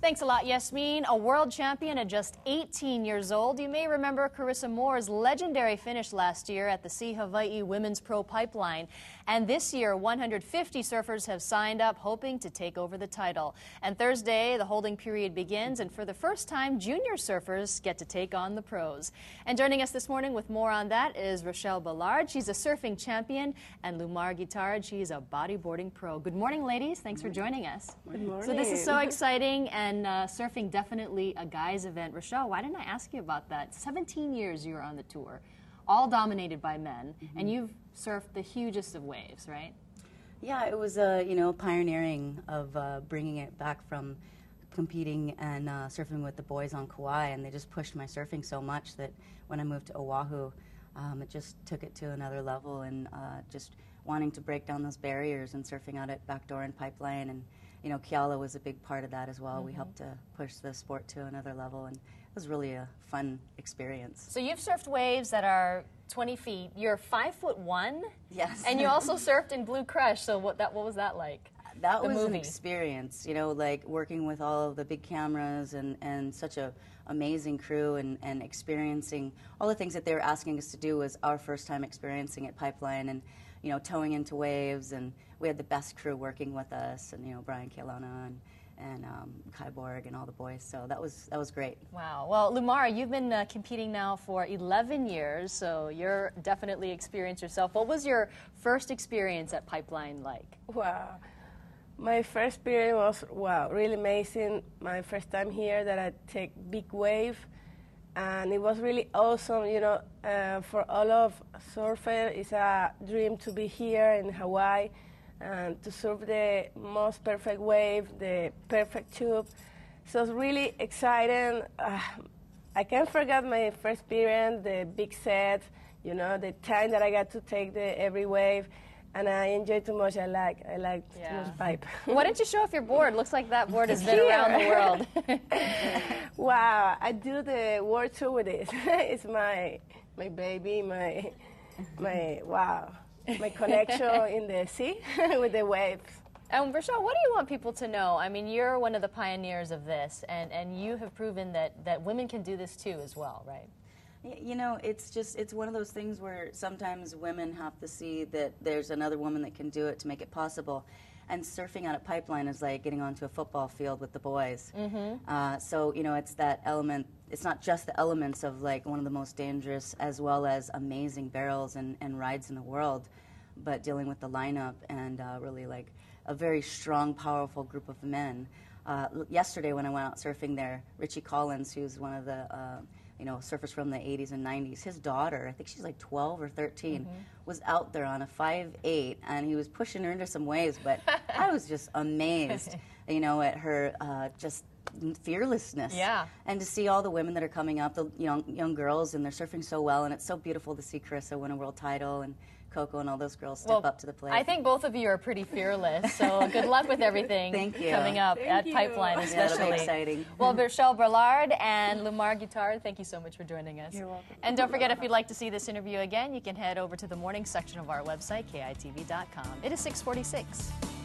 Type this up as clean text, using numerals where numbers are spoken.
Thanks a lot, Yasmin. A world champion at just 18 years old. You may remember Carissa Moore's legendary finish last year at the Sea Hawaii Women's Pro Pipeline. And this year, 150 surfers have signed up, hoping to take over the title. And Thursday, the holding period begins, and for the first time, junior surfers get to take on the pros. And joining us this morning with more on that is Rochelle Ballard. She's a surfing champion, and Lumar Guitard. She's a bodyboarding pro. Good morning, ladies. Thanks for joining us. Good morning. So this is so exciting, and surfing definitely a guy's event. Rochelle, why didn't I ask you about that? 17 years you were on the tour, all dominated by men, and you've surfed the hugest of waves, right? Yeah, it was pioneering of bringing it back from competing and surfing with the boys on Kauai, and they just pushed my surfing so much that when I moved to Oahu, it just took it to another level, and just wanting to break down those barriers and surfing out at Backdoor and Pipeline, and you know, Keala was a big part of that as well. We helped to push the sport to another level, and it was really a fun experience. So you've surfed waves that are 20 feet. You're 5'1". Yes. And you also surfed in Blue Crush. So what was that like? That was an experience, you know, like working with all of the big cameras and such a amazing crew, and experiencing all the things that they were asking us to do was our first time experiencing at Pipeline, and you know, towing into waves, and we had the best crew working with us, and you know, Brian Kealana and Kai Borg and all the boys, so that was great. Wow. Well, Lumar, you've been competing now for 11 years, so you're definitely experienced yourself. What was your first experience at Pipeline like? Wow. My first experience was, wow, really amazing. My first time here that I take big wave, and it was really awesome, you know, for all of surfers. It's a dream to be here in Hawaii and to surf the most perfect wave, the perfect tube. So it's really exciting. I can't forget my first experience, the big set, you know, the time that I got to take every wave. And I enjoy too much. I like too much pipe. Why don't you show off your board? Looks like that board has been around the world. Wow, I do the world tour with it. It's my baby, my wow, my connection in the sea with the waves. And Rochelle, what do you want people to know? I mean, you're one of the pioneers of this, and you have proven that women can do this too as well, right? You know, it's one of those things where sometimes women have to see that there's another woman that can do it to make it possible. And surfing out at Pipeline is like getting onto a football field with the boys. So, you know, it's that element. It's not just the elements of like one of the most dangerous as well as amazing barrels and rides in the world, but dealing with the lineup and really like a very strong, powerful group of men. Yesterday when I went out surfing there, Richie Collins, who's one of the you know, surfers from the 80s and 90s. His daughter, I think she's like 12 or 13, was out there on a 5'8", and he was pushing her into some waves, but I was just amazed, you know, at her just fearlessness. Yeah. And to see all the women that are coming up, the young girls, and they're surfing so well, and it's so beautiful to see Carissa win a world title, and Coco and all those girls step up to the plate. I think both of you are pretty fearless, so good luck with everything coming up at Pipeline, especially. Yeah, it'll be exciting. Well, Rochelle Ballard and Lumar Guitard, thank you so much for joining us. You're welcome. And don't forget, if you'd like to see this interview again, you can head over to the morning section of our website, KITV.com. It is 6:46.